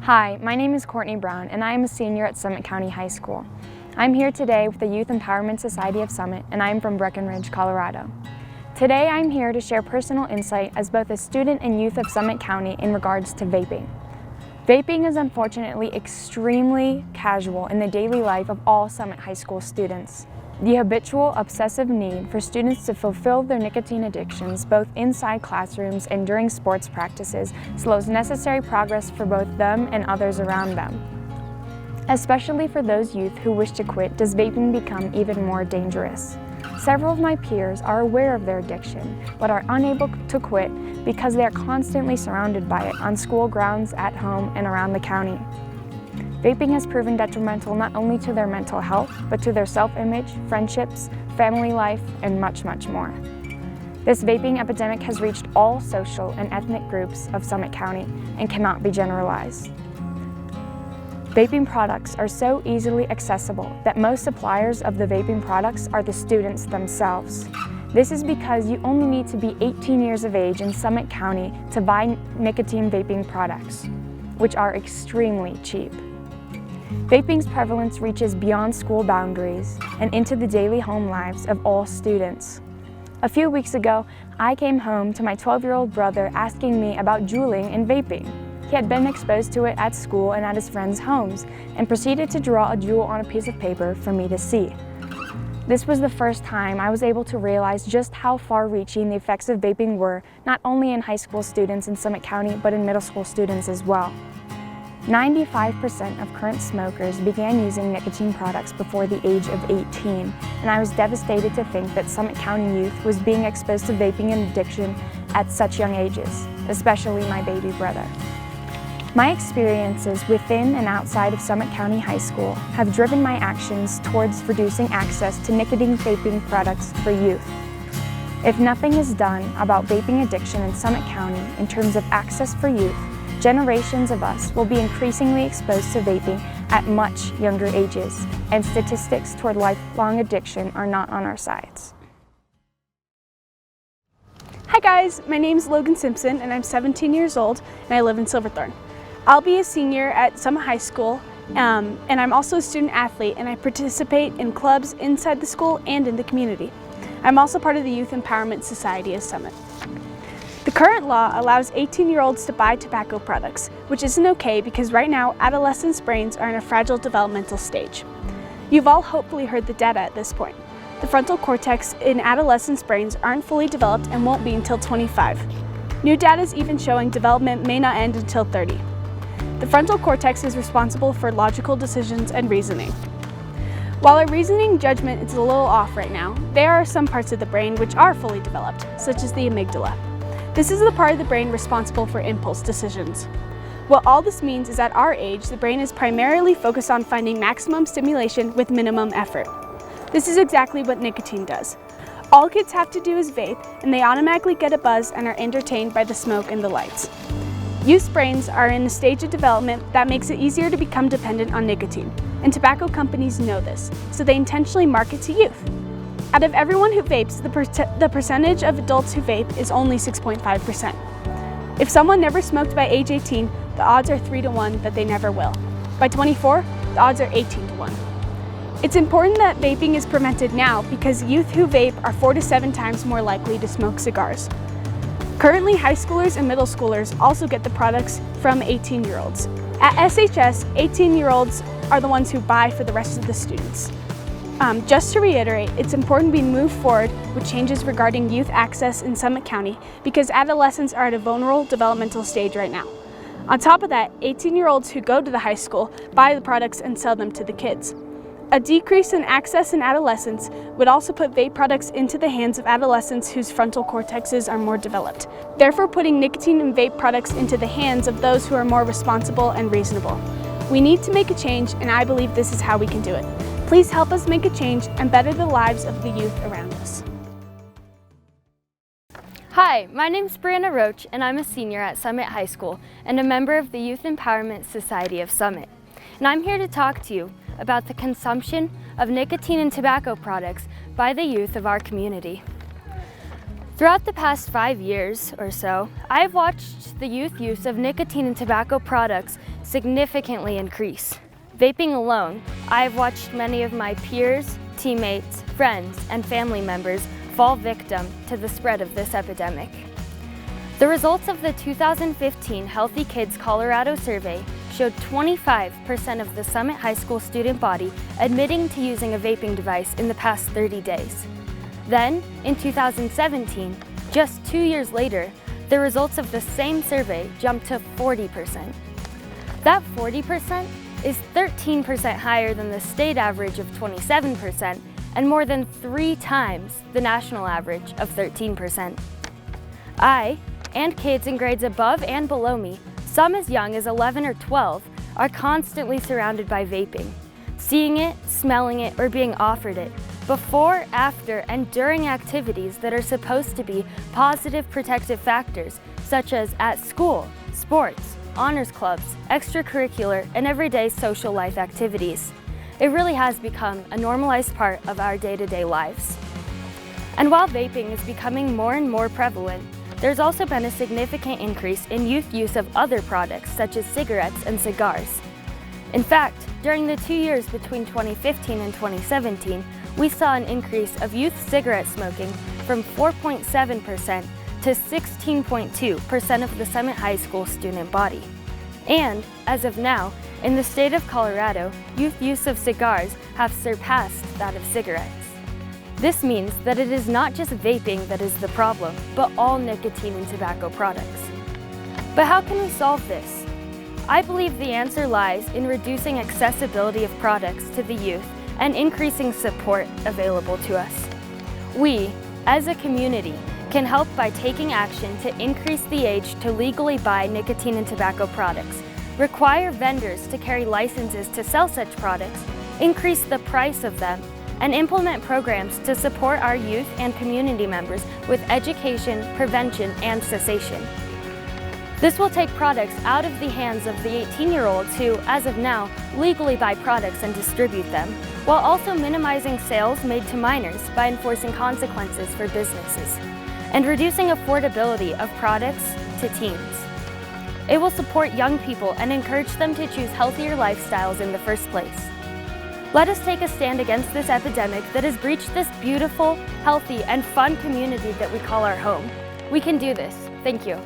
Hi, my name is Courtney Brown and I am a senior at Summit County High School. I'm here today with the Youth Empowerment Society of Summit and I'm from Breckenridge, Colorado. Today I'm here to share personal insight as both a student and youth of Summit County in regards to vaping. Vaping is unfortunately extremely casual in the daily life of all Summit High School students. The habitual, obsessive need for students to fulfill their nicotine addictions both inside classrooms and during sports practices slows necessary progress for both them and others around them. Especially for those youth who wish to quit, does vaping become even more dangerous. Several of my peers are aware of their addiction, but are unable to quit because they are constantly surrounded by it on school grounds, at home, and around the county. Vaping has proven detrimental not only to their mental health, but to their self-image, friendships, family life, and much, much more. This vaping epidemic has reached all social and ethnic groups of Summit County and cannot be generalized. Vaping products are so easily accessible that most suppliers of the vaping products are the students themselves. This is because you only need to be 18 years of age in Summit County to buy nicotine vaping products, which are extremely cheap. Vaping's prevalence reaches beyond school boundaries and into the daily home lives of all students. A few weeks ago, I came home to my 12-year-old brother asking me about juuling and vaping. He had been exposed to it at school and at his friends' homes and proceeded to draw a juul on a piece of paper for me to see. This was the first time I was able to realize just how far-reaching the effects of vaping were, not only in high school students in Summit County, but in middle school students as well. 95% of current smokers began using nicotine products before the age of 18, and I was devastated to think that Summit County youth was being exposed to vaping and addiction at such young ages, especially my baby brother. My experiences within and outside of Summit County High School have driven my actions towards reducing access to nicotine vaping products for youth. If nothing is done about vaping addiction in Summit County in terms of access for youth, generations of us will be increasingly exposed to vaping at much younger ages, and statistics toward lifelong addiction are not on our sides. Hi guys, my name is Logan Simson and I'm 17 years old and I live in Silverthorne. I'll be a senior at Summit High School and I'm also a student athlete and I participate in clubs inside the school and in the community. I'm also part of the Youth Empowerment Society of Summit. The current law allows 18-year-olds to buy tobacco products, which isn't okay because right now adolescents' brains are in a fragile developmental stage. You've all hopefully heard the data at this point. The frontal cortex in adolescents' brains aren't fully developed and won't be until 25. New data is even showing development may not end until 30. The frontal cortex is responsible for logical decisions and reasoning. While our reasoning judgment is a little off right now, there are some parts of the brain which are fully developed, such as the amygdala. This is the part of the brain responsible for impulse decisions. What all this means is at our age, the brain is primarily focused on finding maximum stimulation with minimum effort. This is exactly what nicotine does. All kids have to do is vape, and they automatically get a buzz and are entertained by the smoke and the lights. Youth's brains are in a stage of development that makes it easier to become dependent on nicotine, and tobacco companies know this, so they intentionally market to youth. Out of everyone who vapes, the percentage of adults who vape is only 6.5%. If someone never smoked by age 18, the odds are 3 to 1 that they never will. By 24, the odds are 18 to 1. It's important that vaping is prevented now because youth who vape are 4 to 7 times more likely to smoke cigars. Currently, high schoolers and middle schoolers also get the products from 18-year-olds. At SHS, 18-year-olds are the ones who buy for the rest of the students. Just to reiterate, it's important we move forward with changes regarding youth access in Summit County because adolescents are at a vulnerable developmental stage right now. On top of that, 18-year-olds who go to the high school buy the products and sell them to the kids. A decrease in access in adolescence would also put vape products into the hands of adolescents whose frontal cortexes are more developed, therefore putting nicotine and vape products into the hands of those who are more responsible and reasonable. We need to make a change, and I believe this is how we can do it. Please help us make a change and better the lives of the youth around us. Hi, my name is Breanna Roach and I'm a senior at Summit High School and a member of the Youth Empowerment Society of Summit. And I'm here to talk to you about the consumption of nicotine and tobacco products by the youth of our community. Throughout the past 5 years or so, I've watched the youth use of nicotine and tobacco products significantly increase. Vaping alone, I've watched many of my peers, teammates, friends, and family members fall victim to the spread of this epidemic. The results of the 2015 Healthy Kids Colorado survey showed 25% of the Summit High School student body admitting to using a vaping device in the past 30 days. Then, in 2017, just 2 years later, the results of the same survey jumped to 40%. That 40% is 13% higher than the state average of 27% and more than 3 times the national average of 13%. I, and kids in grades above and below me, some as young as 11 or 12, are constantly surrounded by vaping, seeing it, smelling it, or being offered it, before, after, and during activities that are supposed to be positive protective factors, such as at school, sports, honors clubs, extracurricular, and everyday social life activities. It really has become a normalized part of our day-to-day lives. And while vaping is becoming more and more prevalent, there's also been a significant increase in youth use of other products such as cigarettes and cigars. In fact, during the 2 years between 2015 and 2017, we saw an increase of youth cigarette smoking from 4.7% to 16.2% of the Summit High School student body. And, as of now, in the state of Colorado, youth use of cigars have surpassed that of cigarettes. This means that it is not just vaping that is the problem, but all nicotine and tobacco products. But how can we solve this? I believe the answer lies in reducing accessibility of products to the youth and increasing support available to us. We, as a community, can help by taking action to increase the age to legally buy nicotine and tobacco products, require vendors to carry licenses to sell such products, increase the price of them, and implement programs to support our youth and community members with education, prevention, and cessation. This will take products out of the hands of the 18-year-olds who, as of now, legally buy products and distribute them, while also minimizing sales made to minors by enforcing consequences for businesses, and reducing affordability of products to teens. It will support young people and encourage them to choose healthier lifestyles in the first place. Let us take a stand against this epidemic that has breached this beautiful, healthy, and fun community that we call our home. We can do this. Thank you.